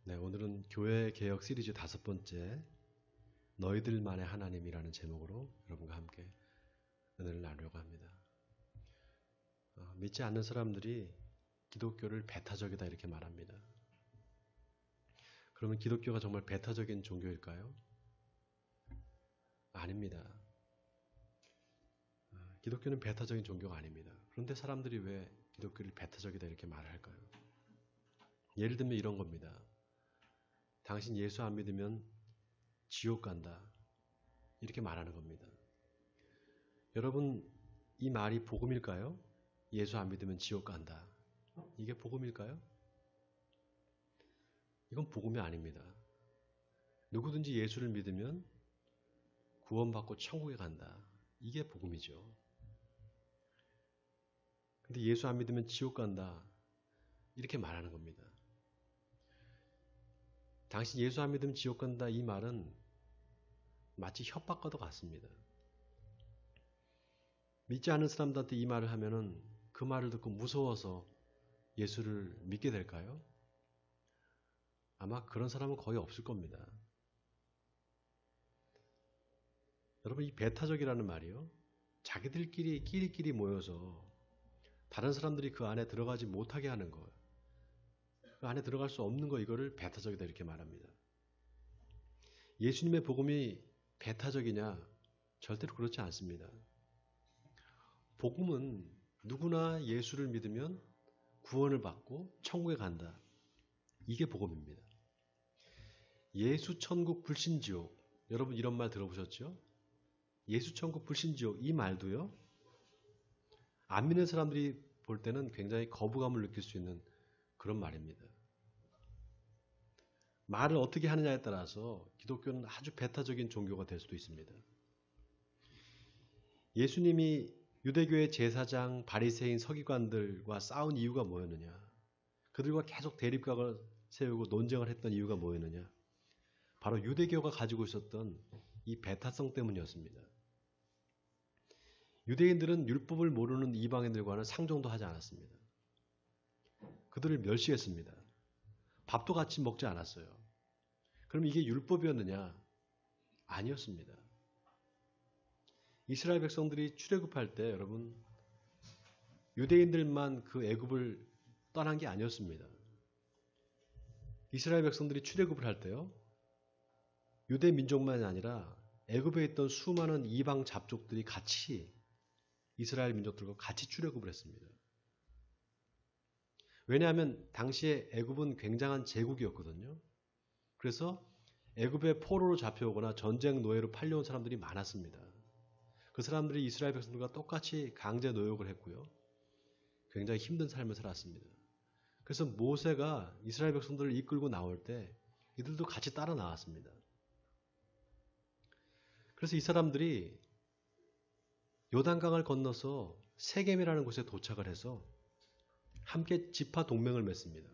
네, 오늘은 교회 개혁 시리즈 5번째 너희들만의 하나님이라는 제목으로 여러분과 함께 은혜를 나누려고 합니다. 믿지 않는 사람들이 기독교를 배타적이다 이렇게 말합니다. 그러면 기독교가 정말 배타적인 종교일까요? 아닙니다. 기독교는 배타적인 종교가 아닙니다. 그런데 사람들이 왜 기독교를 배타적이다 이렇게 말을 할까요? 예를 들면 이런 겁니다. 당신 예수 안 믿으면 지옥 간다. 이렇게 말하는 겁니다. 여러분, 이 말이 복음일까요? 예수 안 믿으면 지옥 간다. 이게 복음일까요? 이건 복음이 아닙니다. 누구든지 예수를 믿으면 구원받고 천국에 간다. 이게 복음이죠. 근데 예수 안 믿으면 지옥 간다. 이렇게 말하는 겁니다. 당신 예수 안 믿으면 지옥 간다. 이 말은 마치 협박과도 같습니다. 믿지 않는 사람들한테 이 말을 하면은 그 말을 듣고 무서워서 예수를 믿게 될까요? 아마 그런 사람은 거의 없을 겁니다. 여러분, 이 배타적이라는 말이요. 자기들끼리 끼리끼리 모여서 다른 사람들이 그 안에 들어가지 못하게 하는 것, 그 안에 들어갈 수 없는 거, 이거를 배타적이다 이렇게 말합니다. 예수님의 복음이 배타적이냐? 절대로 그렇지 않습니다. 복음은 누구나 예수를 믿으면 구원을 받고 천국에 간다. 이게 복음입니다. 예수 천국 불신지옥, 여러분 이런 말 들어보셨죠? 예수 천국 불신지옥, 이 말도요, 안 믿는 사람들이 볼 때는 굉장히 거부감을 느낄 수 있는 그런 말입니다. 말을 어떻게 하느냐에 따라서 기독교는 아주 배타적인 종교가 될 수도 있습니다. 예수님이 유대교의 제사장, 바리새인, 서기관들과 싸운 이유가 뭐였느냐? 그들과 계속 대립각을 세우고 논쟁을 했던 이유가 뭐였느냐? 바로 유대교가 가지고 있었던 이 배타성 때문이었습니다. 유대인들은 율법을 모르는 이방인들과는 상종도 하지 않았습니다. 그들을 멸시했습니다. 밥도 같이 먹지 않았어요. 그럼 이게 율법이었느냐? 아니었습니다. 이스라엘 백성들이 출애굽할 때 여러분, 유대인들만 그 애굽을 떠난 게 아니었습니다. 이스라엘 백성들이 출애굽을 할 때요, 유대 민족만이 아니라 애굽에 있던 수많은 이방 잡족들이 같이 이스라엘 민족들과 같이 출애굽을 했습니다. 왜냐하면 당시에 애굽은 굉장한 제국이었거든요. 그래서 애굽에 포로로 잡혀오거나 전쟁 노예로 팔려온 사람들이 많았습니다. 그 사람들이 이스라엘 백성들과 똑같이 강제 노역을 했고요. 굉장히 힘든 삶을 살았습니다. 그래서 모세가 이스라엘 백성들을 이끌고 나올 때 이들도 같이 따라 나왔습니다. 그래서 이 사람들이 요단강을 건너서 세겜이라는 곳에 도착을 해서 함께 지파 동맹을 맺습니다.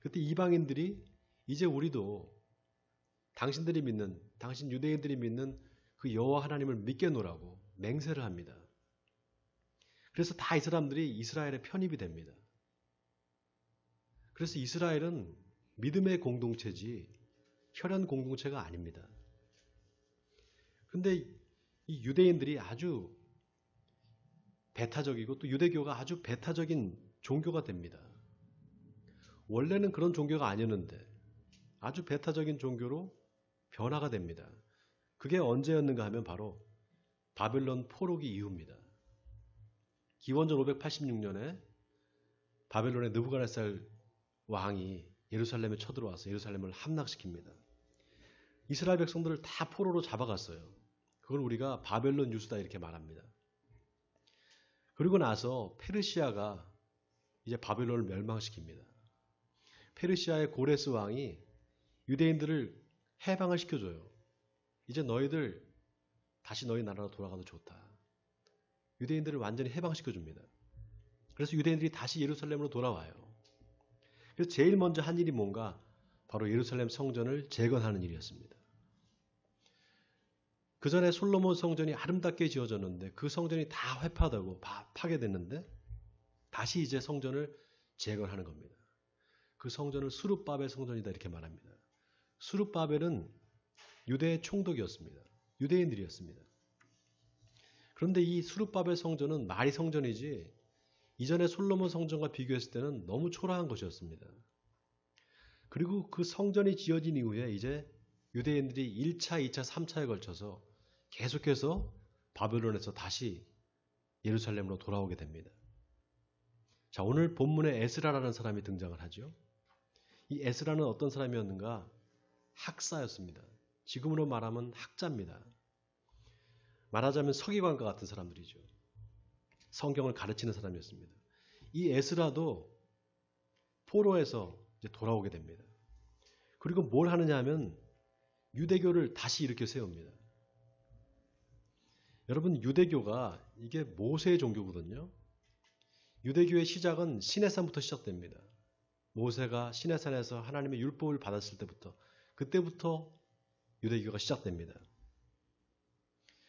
그때 이방인들이 이제 우리도 당신들이 믿는, 당신 유대인들이 믿는 그 여호와 하나님을 믿겠노라고 맹세를 합니다. 그래서 다 이 사람들이 이스라엘에 편입이 됩니다. 그래서 이스라엘은 믿음의 공동체지 혈연 공동체가 아닙니다. 그런데 이 유대인들이 아주 배타적이고 또 유대교가 아주 배타적인 종교가 됩니다. 원래는 그런 종교가 아니었는데 아주 배타적인 종교로 변화가 됩니다. 그게 언제였는가 하면 바로 바벨론 포로기 이후입니다. 기원전 586년에 바벨론의 느부갓네살 왕이 예루살렘에 쳐들어와서 예루살렘을 함락시킵니다. 이스라엘 백성들을 다 포로로 잡아갔어요. 그걸 우리가 바벨론 유수다 이렇게 말합니다. 그리고 나서 페르시아가 이제 바벨론을 멸망시킵니다. 페르시아의 고레스 왕이 유대인들을 해방을 시켜줘요. 이제 너희들 다시 너희 나라로 돌아가도 좋다. 유대인들을 완전히 해방시켜줍니다. 그래서 유대인들이 다시 예루살렘으로 돌아와요. 그래서 제일 먼저 한 일이 뭔가? 바로 예루살렘 성전을 재건하는 일이었습니다. 그 전에 솔로몬 성전이 아름답게 지어졌는데 그 성전이 다 회파되고 파괴됐는데 다시 이제 성전을 재건하는 겁니다. 그 성전을 수룹바벨 성전이다 이렇게 말합니다. 수룹바벨은 유대의 총독이었습니다. 유대인들이었습니다. 그런데 이 수룹바벨 성전은 말이 성전이지 이전에 솔로몬 성전과 비교했을 때는 너무 초라한 것이었습니다. 그리고 그 성전이 지어진 이후에 이제 유대인들이 1차, 2차, 3차에 걸쳐서 계속해서 바벨론에서 다시 예루살렘으로 돌아오게 됩니다. 자, 오늘 본문에 에스라라는 사람이 등장을 하죠. 이 에스라는 어떤 사람이었는가? 학사였습니다. 지금으로 말하면 학자입니다. 말하자면 서기관과 같은 사람들이죠. 성경을 가르치는 사람이었습니다. 이 에스라도 포로에서 이제 돌아오게 됩니다. 그리고 뭘 하느냐 하면 유대교를 다시 일으켜 세웁니다. 여러분, 유대교가 이게 모세의 종교거든요. 유대교의 시작은 시내산부터 시작됩니다. 모세가 시내산에서 하나님의 율법을 받았을 때부터, 그때부터 유대교가 시작됩니다.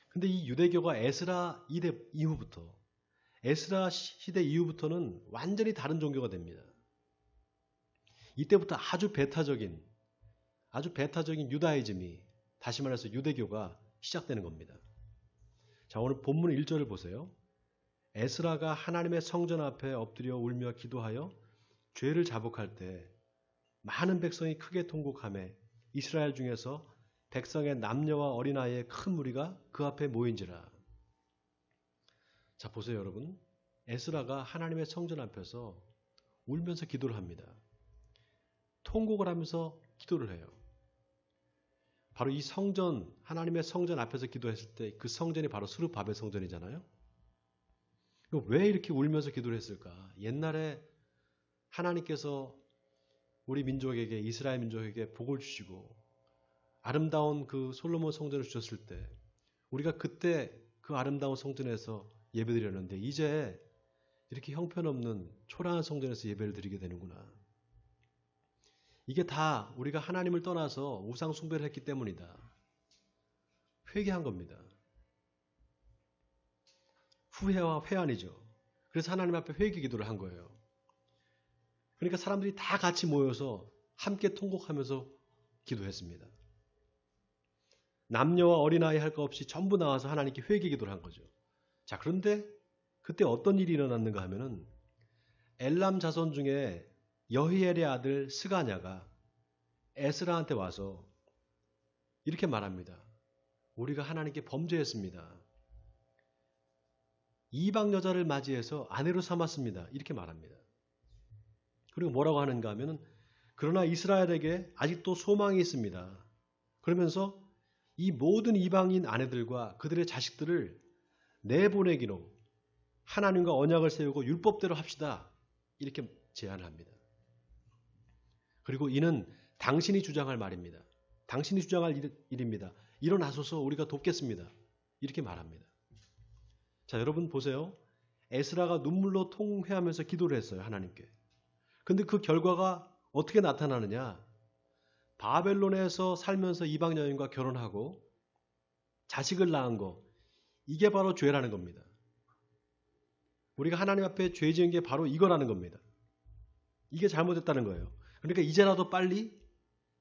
근데 이 유대교가 에스라 이후부터, 에스라 시대 이후부터는 완전히 다른 종교가 됩니다. 이때부터 아주 배타적인 유다이즘이, 다시 말해서 유대교가 시작되는 겁니다. 자, 오늘 본문 1절을 보세요. 에스라가 하나님의 성전 앞에 엎드려 울며 기도하여 죄를 자복할 때 많은 백성이 크게 통곡하며 이스라엘 중에서 백성의 남녀와 어린아이의 큰 무리가 그 앞에 모인지라. 자, 보세요 여러분. 에스라가 하나님의 성전 앞에서 울면서 기도를 합니다. 통곡을 하면서 기도를 해요. 바로 이 성전, 하나님의 성전 앞에서 기도했을 때 그 성전이 바로 스룹바벨 성전이잖아요. 왜 이렇게 울면서 기도를 했을까? 옛날에 하나님께서 우리 민족에게, 이스라엘 민족에게 복을 주시고 아름다운 그 솔로몬 성전을 주셨을 때 우리가 그때 그 아름다운 성전에서 예배드렸는데 이제 이렇게 형편없는 초라한 성전에서 예배를 드리게 되는구나. 이게 다 우리가 하나님을 떠나서 우상 숭배를 했기 때문이다. 회개한 겁니다. 후회와 회한이죠. 그래서 하나님 앞에 회개 기도를 한 거예요. 그러니까 사람들이 다 같이 모여서 함께 통곡하면서 기도했습니다. 남녀와 어린아이 할 것 없이 전부 나와서 하나님께 회개 기도를 한 거죠. 자, 그런데 그때 어떤 일이 일어났는가 하면은 엘람 자손 중에 여히엘의 아들 스가냐가 에스라한테 와서 이렇게 말합니다. 우리가 하나님께 범죄했습니다. 이방 여자를 맞이해서 아내로 삼았습니다. 이렇게 말합니다. 그리고 뭐라고 하는가 하면은 그러나 이스라엘에게 아직도 소망이 있습니다. 그러면서 이 모든 이방인 아내들과 그들의 자식들을 내보내기로 하나님과 언약을 세우고 율법대로 합시다. 이렇게 제안을 합니다. 그리고 이는 당신이 주장할 말입니다. 당신이 주장할 일입니다. 일어나소서 우리가 돕겠습니다. 이렇게 말합니다. 자, 여러분 보세요. 에스라가 눈물로 통회하면서 기도를 했어요. 하나님께. 근데 그 결과가 어떻게 나타나느냐? 바벨론에서 살면서 이방 여인과 결혼하고 자식을 낳은 거, 이게 바로 죄라는 겁니다. 우리가 하나님 앞에 죄 지은 게 바로 이거라는 겁니다. 이게 잘못했다는 거예요. 그러니까 이제라도 빨리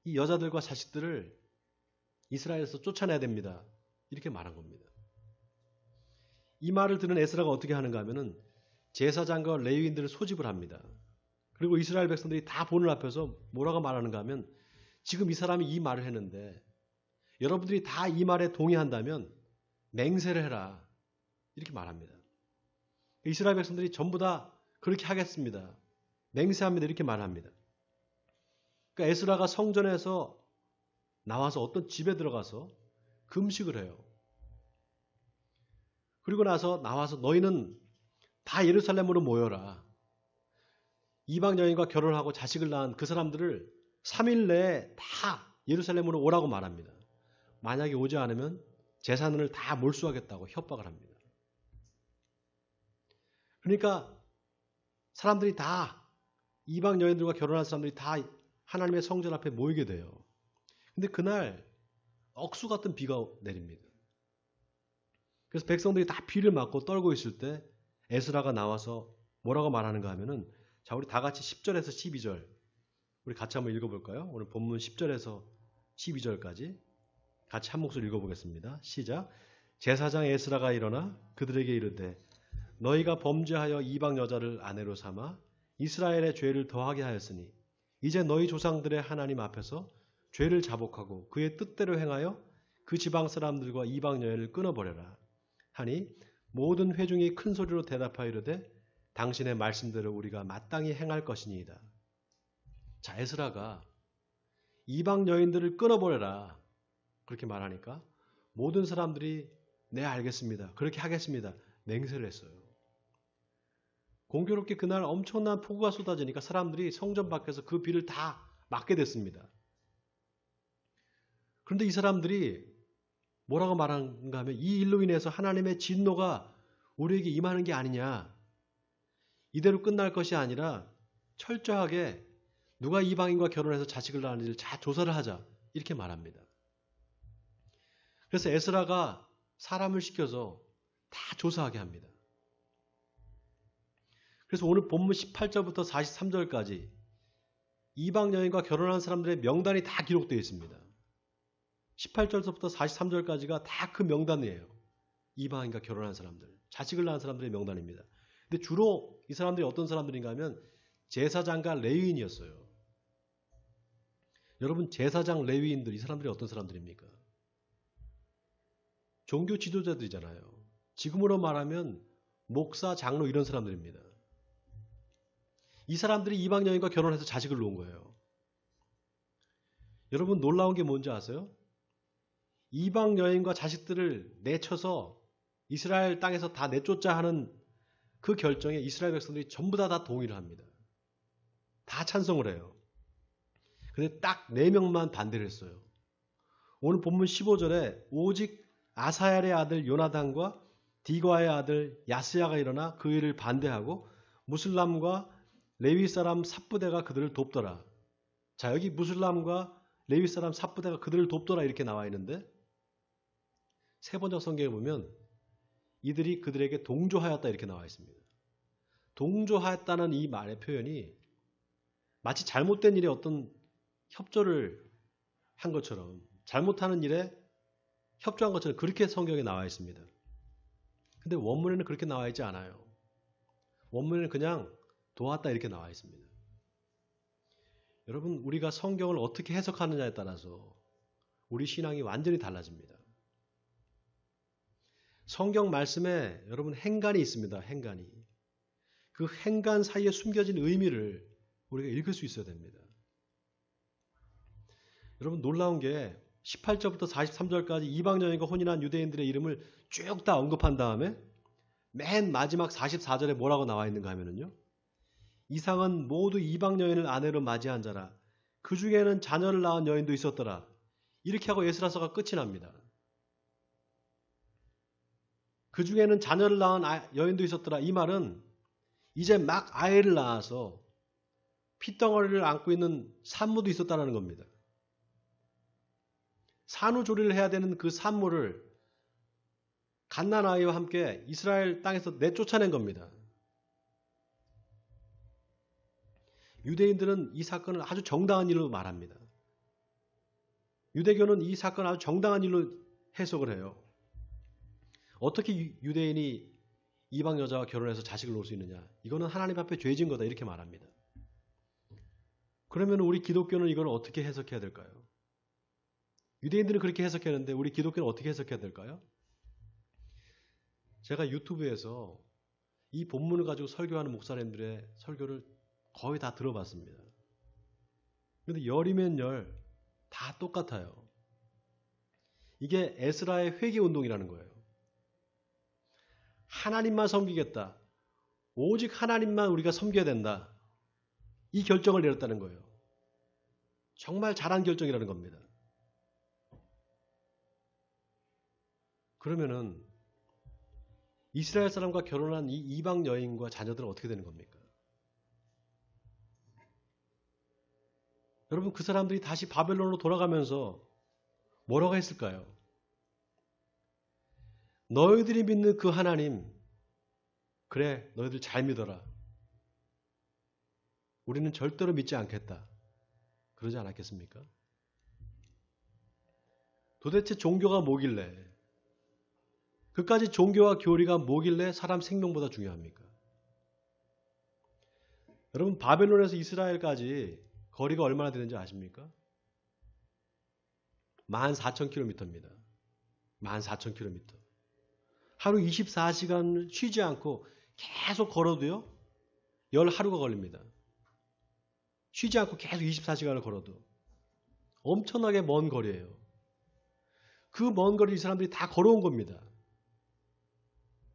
이 여자들과 자식들을 이스라엘에서 쫓아내야 됩니다. 이렇게 말한 겁니다. 이 말을 들은 에스라가 어떻게 하는가 하면은 제사장과 레위인들을 소집을 합니다. 그리고 이스라엘 백성들이 다 보는 앞에서 뭐라고 말하는가 하면 지금 이 사람이 이 말을 했는데 여러분들이 다 이 말에 동의한다면 맹세를 해라. 이렇게 말합니다. 이스라엘 백성들이 전부 다 그렇게 하겠습니다. 맹세합니다. 이렇게 말합니다. 그러니까 에스라가 성전에서 나와서 어떤 집에 들어가서 금식을 해요. 그리고 나서 나와서 너희는 다 예루살렘으로 모여라. 이방 여인과 결혼하고 자식을 낳은 그 사람들을 3일 내에 다 예루살렘으로 오라고 말합니다. 만약에 오지 않으면 재산을 다 몰수하겠다고 협박을 합니다. 그러니까 사람들이 다 이방 여인들과 결혼한 사람들이 다 하나님의 성전 앞에 모이게 돼요. 근데 그날 억수 같은 비가 내립니다. 그래서 백성들이 다 비를 맞고 떨고 있을 때 에스라가 나와서 뭐라고 말하는가 하면은 자, 우리 다 같이 10절에서 12절 우리 같이 한번 읽어볼까요? 오늘 본문 10절에서 12절까지 같이 한 목소리 읽어보겠습니다. 시작. 제사장 에스라가 일어나 그들에게 이르되 너희가 범죄하여 이방 여자를 아내로 삼아 이스라엘의 죄를 더하게 하였으니 이제 너희 조상들의 하나님 앞에서 죄를 자복하고 그의 뜻대로 행하여 그 지방 사람들과 이방 여인을 끊어버려라 하니 모든 회중이 큰 소리로 대답하여 이르되 당신의 말씀대로 우리가 마땅히 행할 것이니이다. 자, 에스라가 이방 여인들을 끊어버려라 그렇게 말하니까 모든 사람들이 네 알겠습니다. 그렇게 하겠습니다. 맹세를 했어요. 공교롭게 그날 엄청난 폭우가 쏟아지니까 사람들이 성전 밖에서 그 비를 다 맞게 됐습니다. 그런데 이 사람들이 뭐라고 말하는가 하면 이 일로 인해서 하나님의 진노가 우리에게 임하는 게 아니냐. 이대로 끝날 것이 아니라 철저하게 누가 이방인과 결혼해서 자식을 낳는지를 잘 조사를 하자. 이렇게 말합니다. 그래서 에스라가 사람을 시켜서 다 조사하게 합니다. 그래서 오늘 본문 18절부터 43절까지 이방 여인과 결혼한 사람들의 명단이 다 기록되어 있습니다. 18절부터 43절까지가 다 그 명단이에요. 이방인과 결혼한 사람들, 자식을 낳은 사람들의 명단입니다. 근데 주로 이 사람들이 어떤 사람들인가 하면 제사장과 레위인이었어요. 여러분 제사장, 레위인들 이 사람들이 어떤 사람들입니까? 종교 지도자들이잖아요. 지금으로 말하면 목사, 장로 이런 사람들입니다. 이 사람들이 이방 여인과 결혼해서 자식을 놓은 거예요. 여러분 놀라운 게 뭔지 아세요? 이방 여인과 자식들을 내쳐서 이스라엘 땅에서 다 내쫓자 하는 그 결정에 이스라엘 백성들이 전부 다 동의를 합니다. 다 찬성을 해요. 근데 딱 4명만 반대를 했어요. 오늘 본문 15절에 오직 아사엘의 아들 요나단과 디과의 아들 야스야가 일어나 그 일을 반대하고 무슬람과 레위 사람 삽부대가 그들을 돕더라. 자, 여기 무슬람과 레위 사람 삽부대가 그들을 돕더라 이렇게 나와 있는데 세번역 성경에 보면 이들이 그들에게 동조하였다 이렇게 나와 있습니다. 동조하였다는 이 말의 표현이 마치 잘못된 일에 어떤 협조를 한 것처럼 잘못하는 일에 협조한 것처럼 그렇게 성경에 나와 있습니다. 근데 원문에는 그렇게 나와 있지 않아요. 원문에는 그냥 도왔다 이렇게 나와 있습니다. 여러분 우리가 성경을 어떻게 해석하느냐에 따라서 우리 신앙이 완전히 달라집니다. 성경 말씀에 여러분 행간이 있습니다. 행간이. 그 행간 사이에 숨겨진 의미를 우리가 읽을 수 있어야 됩니다. 여러분 놀라운 게 18절부터 43절까지 이방 여인과 혼인한 유대인들의 이름을 쭉 다 언급한 다음에 맨 마지막 44절에 뭐라고 나와 있는가 하면요. 이상은 모두 이방 여인을 아내로 맞이한 자라. 그 중에는 자녀를 낳은 여인도 있었더라. 이렇게 하고 에스라서가 끝이 납니다. 그 중에는 자녀를 낳은 여인도 있었더라. 이 말은 이제 막 아이를 낳아서 핏덩어리를 안고 있는 산모도 있었다는 겁니다. 산후조리를 해야 되는 그 산모를 갓난아이와 함께 이스라엘 땅에서 내쫓아낸 겁니다. 유대인들은 이 사건을 아주 정당한 일로 말합니다. 유대교는 이 사건을 아주 정당한 일로 해석을 해요. 어떻게 유대인이 이방 여자와 결혼해서 자식을 놓을 수 있느냐? 이거는 하나님 앞에 죄진 거다 이렇게 말합니다. 그러면 우리 기독교는 이걸 어떻게 해석해야 될까요? 유대인들은 그렇게 해석했는데 우리 기독교는 어떻게 해석해야 될까요? 제가 유튜브에서 이 본문을 가지고 설교하는 목사님들의 설교를 거의 다 들어봤습니다. 그런데 열이면 열 다 똑같아요. 이게 에스라의 회개운동이라는 거예요. 하나님만 섬기겠다. 오직 하나님만 우리가 섬겨야 된다. 이 결정을 내렸다는 거예요. 정말 잘한 결정이라는 겁니다. 그러면은 이스라엘 사람과 결혼한 이 이방 여인과 자녀들은 어떻게 되는 겁니까? 여러분 그 사람들이 다시 바벨론으로 돌아가면서 뭐라고 했을까요? 너희들이 믿는 그 하나님, 그래 너희들 잘 믿어라. 우리는 절대로 믿지 않겠다. 그러지 않았겠습니까? 도대체 종교가 뭐길래, 그까지 종교와 교리가 뭐길래 사람 생명보다 중요합니까? 여러분, 바벨론에서 이스라엘까지 거리가 얼마나 되는지 아십니까? 14,000km입니다. 14,000km. 하루 24시간 쉬지 않고 계속 걸어도요, 10하루가 걸립니다. 쉬지 않고 계속 24시간을 걸어도. 엄청나게 먼 거리예요. 그 먼 거리 이 사람들이 다 걸어온 겁니다.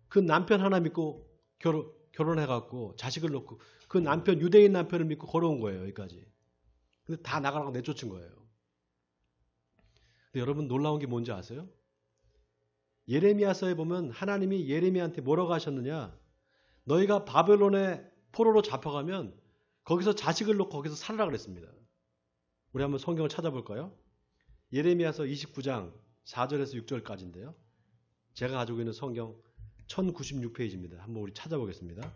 그 남편 하나 믿고 결혼해갖고 자식을 놓고 그 남편, 유대인 남편을 믿고 걸어온 거예요. 여기까지. 근데 다 나가라고 내쫓은 거예요. 근데 여러분, 놀라운 게 뭔지 아세요? 예레미야서에 보면 하나님이 예레미야한테 뭐라고 하셨느냐? 너희가 바벨론의 포로로 잡혀가면 거기서 자식을 놓고 거기서 살아라 그랬습니다. 우리 한번 성경을 찾아볼까요? 예레미야서 29장 4절에서 6절까지인데요. 제가 가지고 있는 성경 1096페이지입니다. 한번 우리 찾아보겠습니다.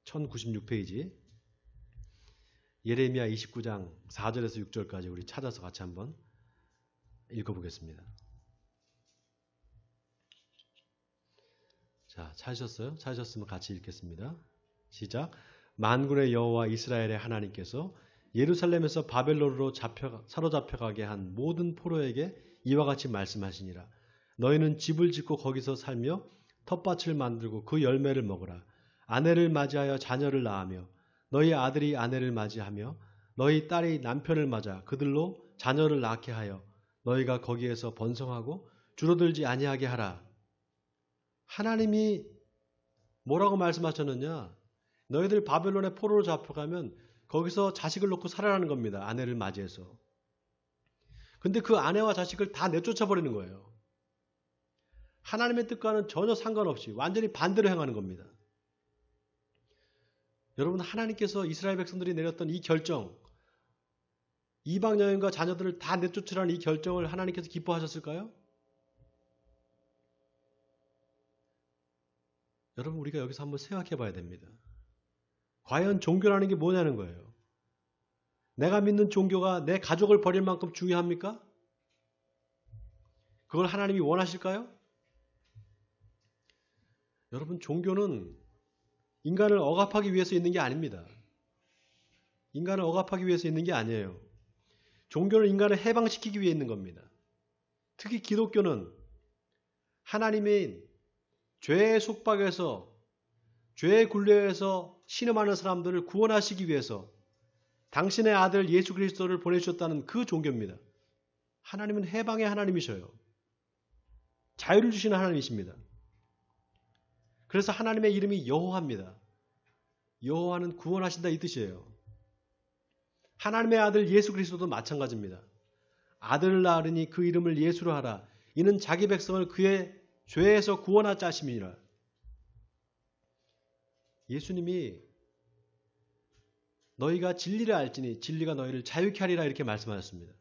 1096페이지. 예레미야 29장 4절에서 6절까지 우리 찾아서 같이 한번 읽어보겠습니다. 자, 찾으셨어요? 찾으셨으면 같이 읽겠습니다. 시작. 만군의 여호와 이스라엘의 하나님께서 예루살렘에서 바벨론으로 사로잡혀가게 한 모든 포로에게 이와 같이 말씀하시니라. 너희는 집을 짓고 거기서 살며 텃밭을 만들고 그 열매를 먹으라. 아내를 맞이하여 자녀를 낳으며 너희 아들이 아내를 맞이하며 너희 딸이 남편을 맞아 그들로 자녀를 낳게 하여 너희가 거기에서 번성하고 줄어들지 아니하게 하라. 하나님이 뭐라고 말씀하셨느냐? 너희들 바벨론의 포로로 잡혀가면 거기서 자식을 놓고 살아라는 겁니다. 아내를 맞이해서. 근데 그 아내와 자식을 다 내쫓아버리는 거예요. 하나님의 뜻과는 전혀 상관없이 완전히 반대로 행하는 겁니다. 여러분, 하나님께서 이스라엘 백성들이 내렸던 이 결정, 이방 여인과 자녀들을 다 내쫓으라는 이 결정을 하나님께서 기뻐하셨을까요? 여러분, 우리가 여기서 한번 생각해 봐야 됩니다. 과연 종교라는 게 뭐냐는 거예요. 내가 믿는 종교가 내 가족을 버릴 만큼 중요합니까? 그걸 하나님이 원하실까요? 여러분, 종교는 인간을 억압하기 위해서 있는 게 아닙니다. 인간을 억압하기 위해서 있는 게 아니에요. 종교는 인간을 해방시키기 위해 있는 겁니다. 특히 기독교는 하나님의 죄의 속박에서, 죄의 굴레에서 신음하는 사람들을 구원하시기 위해서 당신의 아들 예수 그리스도를 보내주셨다는 그 종교입니다. 하나님은 해방의 하나님이셔요. 자유를 주시는 하나님이십니다. 그래서 하나님의 이름이 여호와입니다. 여호와는 구원하신다 이 뜻이에요. 하나님의 아들 예수 그리스도도 마찬가지입니다. 아들을 낳으니 그 이름을 예수로 하라. 이는 자기 백성을 그의 죄에서 구원하자 하심이니라. 예수님이 너희가 진리를 알지니 진리가 너희를 자유케 하리라 이렇게 말씀하셨습니다.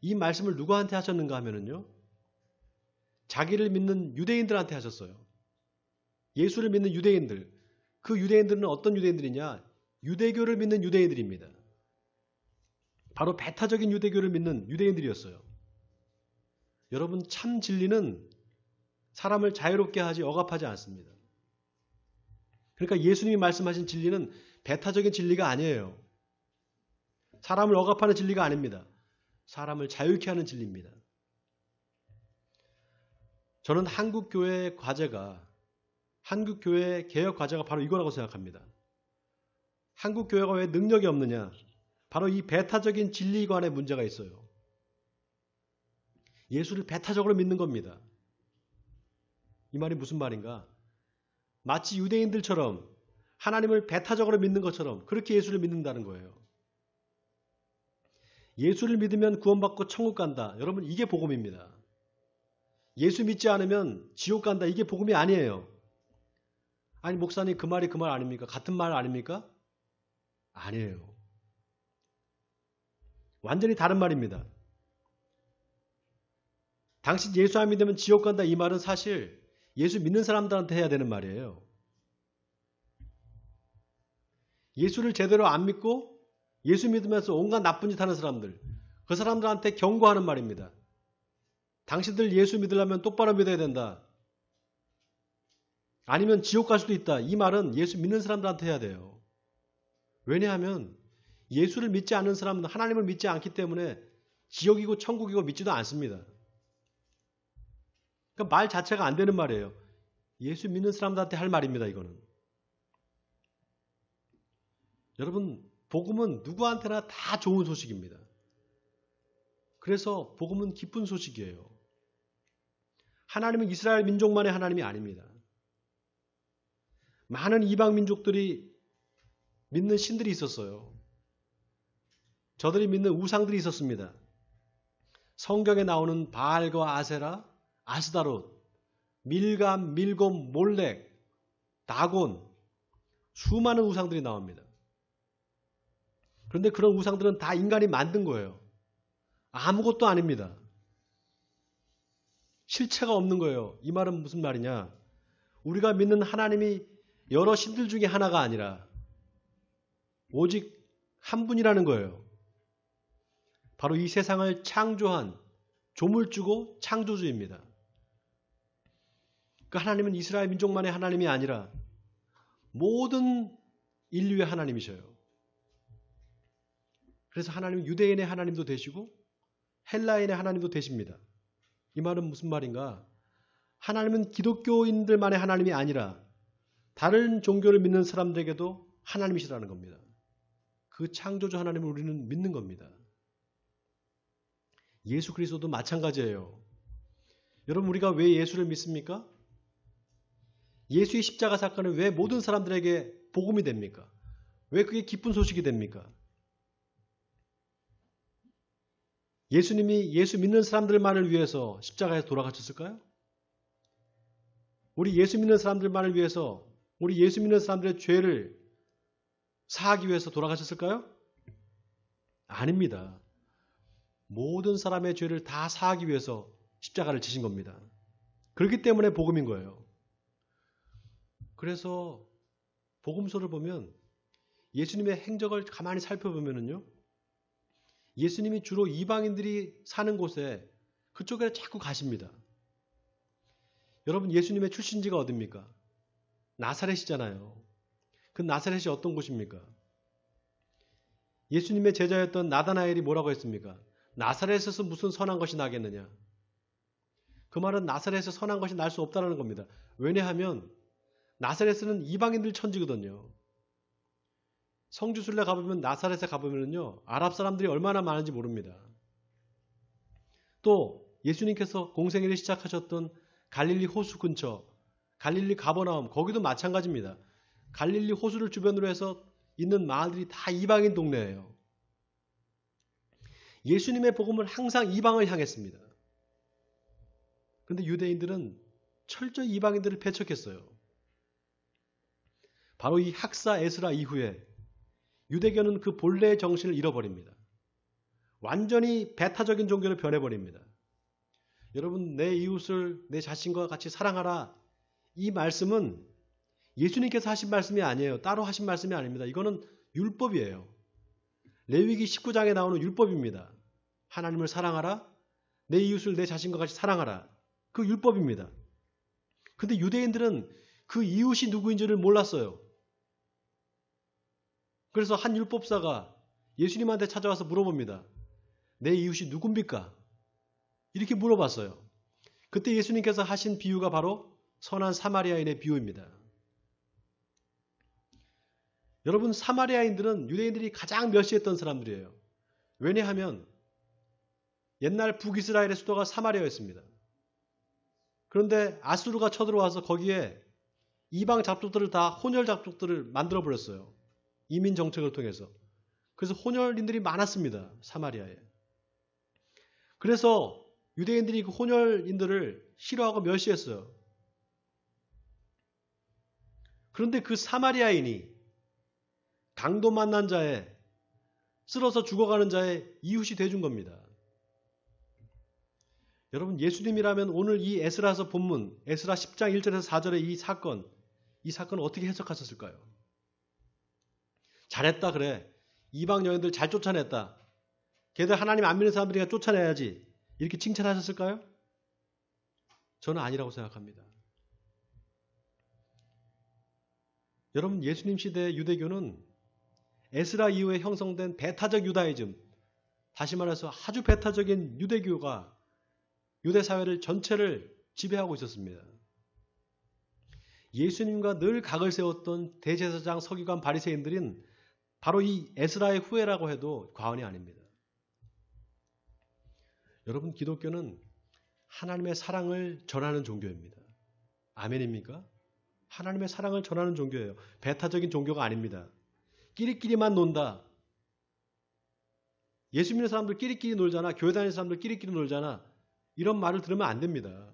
이 말씀을 누구한테 하셨는가 하면은요, 자기를 믿는 유대인들한테 하셨어요. 예수를 믿는 유대인들. 그 유대인들은 어떤 유대인들이냐? 유대교를 믿는 유대인들입니다. 바로 배타적인 유대교를 믿는 유대인들이었어요. 여러분, 참 진리는 사람을 자유롭게 하지 억압하지 않습니다. 그러니까 예수님이 말씀하신 진리는 배타적인 진리가 아니에요. 사람을 억압하는 진리가 아닙니다. 사람을 자유케 하는 진리입니다. 저는 한국교회의 과제가, 한국교회의 개혁 과제가 바로 이거라고 생각합니다. 한국교회가 왜 능력이 없느냐? 바로 이 배타적인 진리관에 문제가 있어요. 예수를 배타적으로 믿는 겁니다. 이 말이 무슨 말인가? 마치 유대인들처럼 하나님을 배타적으로 믿는 것처럼 그렇게 예수를 믿는다는 거예요. 예수를 믿으면 구원받고 천국 간다. 여러분, 이게 복음입니다. 예수 믿지 않으면 지옥 간다. 이게 복음이 아니에요. 아니, 목사님, 그 말이 그 말 아닙니까? 같은 말 아닙니까? 아니에요. 완전히 다른 말입니다. 당신 예수 안 믿으면 지옥 간다. 이 말은 사실 예수 믿는 사람들한테 해야 되는 말이에요. 예수를 제대로 안 믿고 예수 믿으면서 온갖 나쁜 짓 하는 사람들, 그 사람들한테 경고하는 말입니다. 당신들 예수 믿으려면 똑바로 믿어야 된다. 아니면 지옥 갈 수도 있다. 이 말은 예수 믿는 사람들한테 해야 돼요. 왜냐하면 예수를 믿지 않는 사람은 하나님을 믿지 않기 때문에 지옥이고 천국이고 믿지도 않습니다. 그러니까 말 자체가 안 되는 말이에요. 예수 믿는 사람들한테 할 말입니다. 이거는. 여러분, 복음은 누구한테나 다 좋은 소식입니다. 그래서 복음은 기쁜 소식이에요. 하나님은 이스라엘 민족만의 하나님이 아닙니다. 많은 이방 민족들이 믿는 신들이 있었어요. 저들이 믿는 우상들이 있었습니다. 성경에 나오는 바알과 아세라, 아스다롯, 밀감, 밀곰, 몰렉, 다곤, 수많은 우상들이 나옵니다. 그런데 그런 우상들은 다 인간이 만든 거예요. 아무것도 아닙니다. 실체가 없는 거예요. 이 말은 무슨 말이냐? 우리가 믿는 하나님이 여러 신들 중에 하나가 아니라 오직 한 분이라는 거예요. 바로 이 세상을 창조한 조물주고 창조주입니다. 그 하나님은 이스라엘 민족만의 하나님이 아니라 모든 인류의 하나님이셔요. 그래서 하나님은 유대인의 하나님도 되시고 헬라인의 하나님도 되십니다. 이 말은 무슨 말인가? 하나님은 기독교인들만의 하나님이 아니라 다른 종교를 믿는 사람들에게도 하나님이시라는 겁니다. 그 창조주 하나님을 우리는 믿는 겁니다. 예수 그리스도도 마찬가지예요. 여러분, 우리가 왜 예수를 믿습니까? 예수의 십자가 사건은 왜 모든 사람들에게 복음이 됩니까? 왜 그게 기쁜 소식이 됩니까? 예수님이 예수 믿는 사람들만을 위해서 십자가에서 돌아가셨을까요? 우리 예수 믿는 사람들만을 위해서, 우리 예수 믿는 사람들의 죄를 사하기 위해서 돌아가셨을까요? 아닙니다. 모든 사람의 죄를 다 사하기 위해서 십자가를 지신 겁니다. 그렇기 때문에 복음인 거예요. 그래서 복음서를 보면 예수님의 행적을 가만히 살펴보면요, 예수님이 주로 이방인들이 사는 곳에 그쪽에 자꾸 가십니다. 여러분, 예수님의 출신지가 어딥니까? 나사렛이잖아요. 그 나사렛이 어떤 곳입니까? 예수님의 제자였던 나다나엘이 뭐라고 했습니까? 나사렛에서 무슨 선한 것이 나겠느냐? 그 말은 나사렛에서 선한 것이 날 수 없다는 겁니다. 왜냐하면 나사렛은 이방인들 천지거든요. 성지순례 가보면, 나사렛에 가보면요, 아랍 사람들이 얼마나 많은지 모릅니다. 또 예수님께서 공생애를 시작하셨던 갈릴리 호수 근처, 갈릴리 가버나움, 거기도 마찬가지입니다. 갈릴리 호수를 주변으로 해서 있는 마을들이 다 이방인 동네예요. 예수님의 복음은 항상 이방을 향했습니다. 그런데 유대인들은 철저히 이방인들을 배척했어요. 바로 이 학사 에스라 이후에 유대교는 그 본래의 정신을 잃어버립니다. 완전히 배타적인 종교로 변해버립니다. 여러분, 내 이웃을 내 자신과 같이 사랑하라. 이 말씀은 예수님께서 하신 말씀이 아니에요. 따로 하신 말씀이 아닙니다. 이거는 율법이에요. 레위기 19장에 나오는 율법입니다. 하나님을 사랑하라. 내 이웃을 내 자신과 같이 사랑하라. 그 율법입니다. 근데 유대인들은 그 이웃이 누구인지를 몰랐어요. 그래서 한 율법사가 예수님한테 찾아와서 물어봅니다. 내 이웃이 누굽니까? 이렇게 물어봤어요. 그때 예수님께서 하신 비유가 바로 선한 사마리아인의 비유입니다. 여러분, 사마리아인들은 유대인들이 가장 멸시했던 사람들이에요. 왜냐하면 옛날 북이스라엘의 수도가 사마리아였습니다. 그런데 아수르가 쳐들어와서 거기에 이방 잡족들을 다 혼혈 잡족들을 만들어버렸어요. 이민 정책을 통해서. 그래서 혼혈인들이 많았습니다. 사마리아에. 그래서 유대인들이 그 혼혈인들을 싫어하고 멸시했어요. 그런데 그 사마리아인이 강도 만난 자에, 쓸어서 죽어가는 자의 이웃이 돼준 겁니다. 여러분, 예수님이라면 오늘 이 에스라서 본문, 에스라 10장 1절에서 4절의 이 사건 어떻게 해석하셨을까요? 잘했다 그래. 이방 여인들 잘 쫓아냈다. 걔들 하나님 안 믿는 사람들이니까 쫓아내야지. 이렇게 칭찬하셨을까요? 저는 아니라고 생각합니다. 여러분, 예수님 시대의 유대교는 에스라 이후에 형성된 배타적 유다이즘, 다시 말해서 아주 배타적인 유대교가 유대 사회를 전체를 지배하고 있었습니다. 예수님과 늘 각을 세웠던 대제사장, 서기관, 바리새인들은 바로 이 에스라의 후예라고 해도 과언이 아닙니다. 여러분, 기독교는 하나님의 사랑을 전하는 종교입니다. 아멘입니까? 하나님의 사랑을 전하는 종교예요. 배타적인 종교가 아닙니다. 끼리끼리만 논다. 예수 믿는 사람들 끼리끼리 놀잖아. 교회 다니는 사람들 끼리끼리 놀잖아. 이런 말을 들으면 안 됩니다.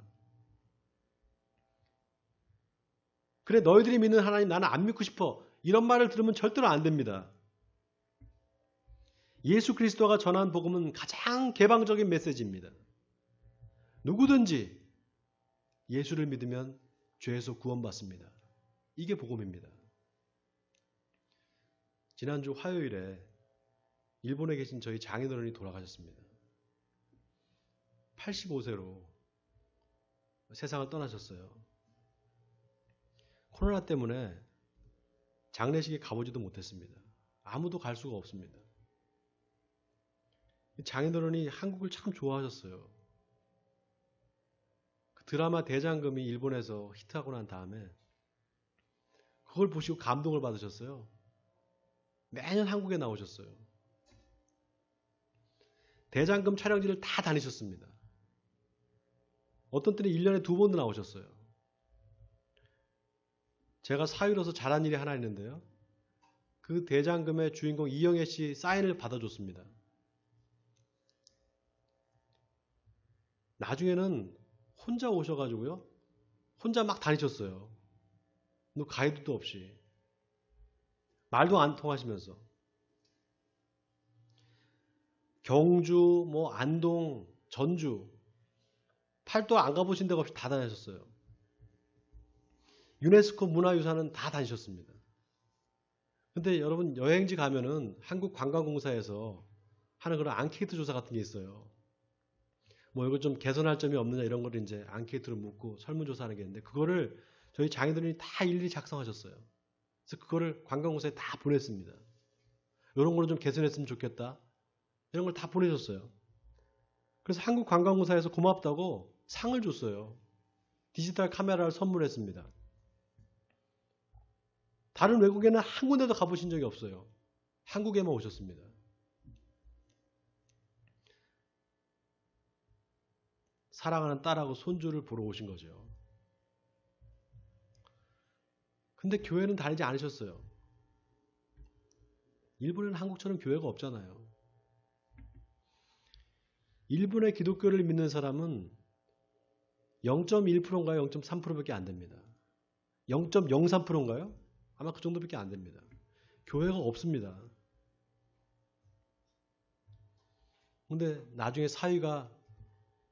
그래, 너희들이 믿는 하나님 나는 안 믿고 싶어. 이런 말을 들으면 절대로 안 됩니다. 예수 그리스도가 전한 복음은 가장 개방적인 메시지입니다. 누구든지 예수를 믿으면 죄에서 구원받습니다. 이게 복음입니다. 지난주 화요일에 일본에 계신 저희 장인어른이 돌아가셨습니다. 85세로 세상을 떠나셨어요. 코로나 때문에 장례식에 가보지도 못했습니다. 아무도 갈 수가 없습니다. 장인어른이 한국을 참 좋아하셨어요. 그 드라마 대장금이 일본에서 히트하고 난 다음에 그걸 보시고 감동을 받으셨어요. 매년 한국에 나오셨어요. 대장금 촬영지를 다 다니셨습니다. 어떤 때는 1년에 2번도 나오셨어요. 제가 사위로서 잘한 일이 하나 있는데요. 그 대장금의 주인공 이영애 씨 사인을 받아줬습니다. 나중에는 혼자 오셔가지고요. 혼자 막 다니셨어요. 가이드도 없이. 말도 안 통하시면서. 경주, 안동, 전주, 팔도 안 가보신 데가 없이 다 다니셨어요. 유네스코 문화유산은 다 다니셨습니다. 근데 여러분 여행지 가면은 한국관광공사에서 하는 그런 앙케이트 조사 같은 게 있어요. 이거 좀 개선할 점이 없느냐 이런 거를 이제 앙케이트로 묻고 설문조사하는 게 있는데 그거를 저희 장인들이 다 일일이 작성하셨어요. 그래서 그거를 관광공사에 다 보냈습니다. 이런 거를 좀 개선했으면 좋겠다. 이런 걸 다 보내줬어요. 그래서 한국관광공사에서 고맙다고 상을 줬어요. 디지털 카메라를 선물했습니다. 다른 외국에는 한 군데도 가보신 적이 없어요. 한국에만 오셨습니다. 사랑하는 딸하고 손주를 보러 오신 거죠. 근데 교회는 다니지 않으셨어요. 일본에는 한국처럼 교회가 없잖아요. 일본의 기독교를 믿는 사람은 0.1%인가요? 0.3%밖에 안 됩니다. 0.03%인가요? 아마 그 정도밖에 안 됩니다. 교회가 없습니다. 근데 나중에 사위가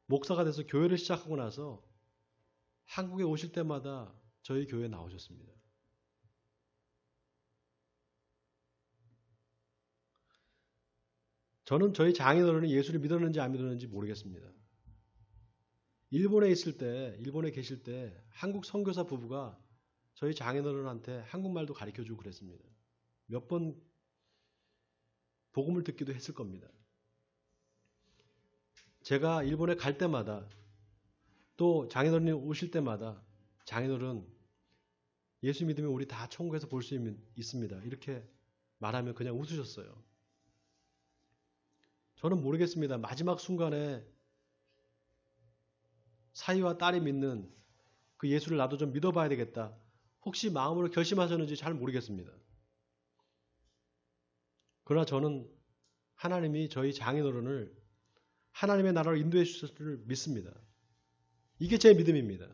목사가 돼서 교회를 시작하고 나서 한국에 오실 때마다 저희 교회에 나오셨습니다. 저는 저희 장인어른이 예수를 믿었는지 안 믿었는지 모르겠습니다. 일본에 계실 때 한국 선교사 부부가 저희 장인어른한테 한국말도 가르쳐주고 그랬습니다. 몇 번 복음을 듣기도 했을 겁니다. 제가 일본에 갈 때마다 또 장인어른이 오실 때마다 장인어른 예수 믿으면 우리 다 천국에서 볼 수 있습니다. 이렇게 말하면 그냥 웃으셨어요. 저는 모르겠습니다. 마지막 순간에 사위와 딸이 믿는 그 예수를 나도 좀 믿어봐야 되겠다. 혹시 마음으로 결심하셨는지 잘 모르겠습니다. 그러나 저는 하나님이 저희 장인어른을 하나님의 나라로 인도해 주실 줄 믿습니다. 이게 제 믿음입니다.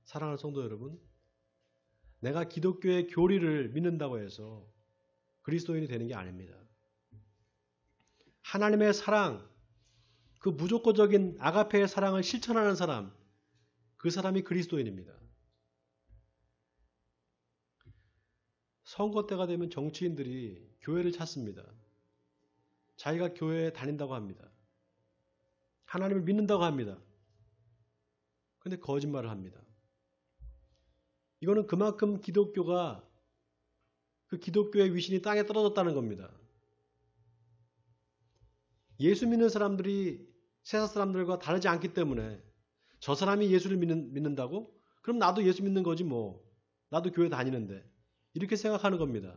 사랑하는 성도 여러분, 내가 기독교의 교리를 믿는다고 해서 그리스도인이 되는 게 아닙니다. 하나님의 사랑, 그 무조건적인 아가페의 사랑을 실천하는 사람, 그 사람이 그리스도인입니다. 선거 때가 되면 정치인들이 교회를 찾습니다. 자기가 교회에 다닌다고 합니다. 하나님을 믿는다고 합니다. 근데 거짓말을 합니다. 이거는 그만큼 기독교가 그 기독교의 위신이 땅에 떨어졌다는 겁니다. 예수 믿는 사람들이 세상 사람들과 다르지 않기 때문에 저 사람이 예수를 믿는다고? 그럼 나도 예수 믿는 거지 뭐. 나도 교회 다니는데. 이렇게 생각하는 겁니다.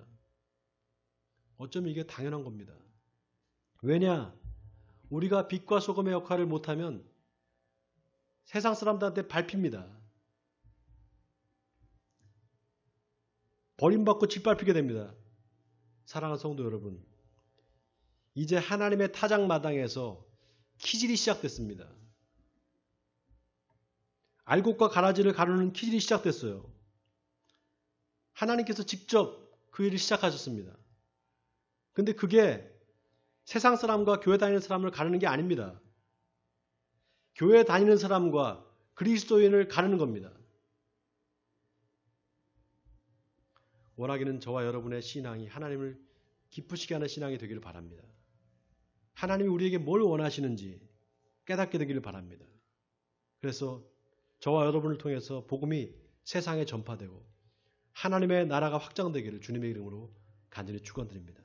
어쩌면 이게 당연한 겁니다. 왜냐? 우리가 빛과 소금의 역할을 못하면 세상 사람들한테 밟힙니다. 버림받고 짓밟히게 됩니다. 사랑하는 성도 여러분, 이제 하나님의 타작마당에서 키질이 시작됐습니다. 알곡과 가라지를 가르는 키질이 시작됐어요. 하나님께서 직접 그 일을 시작하셨습니다. 근데 그게 세상 사람과 교회 다니는 사람을 가르는 게 아닙니다. 교회 다니는 사람과 그리스도인을 가르는 겁니다. 원하기는 저와 여러분의 신앙이 하나님을 기쁘시게 하는 신앙이 되기를 바랍니다. 하나님이 우리에게 뭘 원하시는지 깨닫게 되기를 바랍니다. 그래서 저와 여러분을 통해서 복음이 세상에 전파되고 하나님의 나라가 확장되기를 주님의 이름으로 간절히 축원드립니다.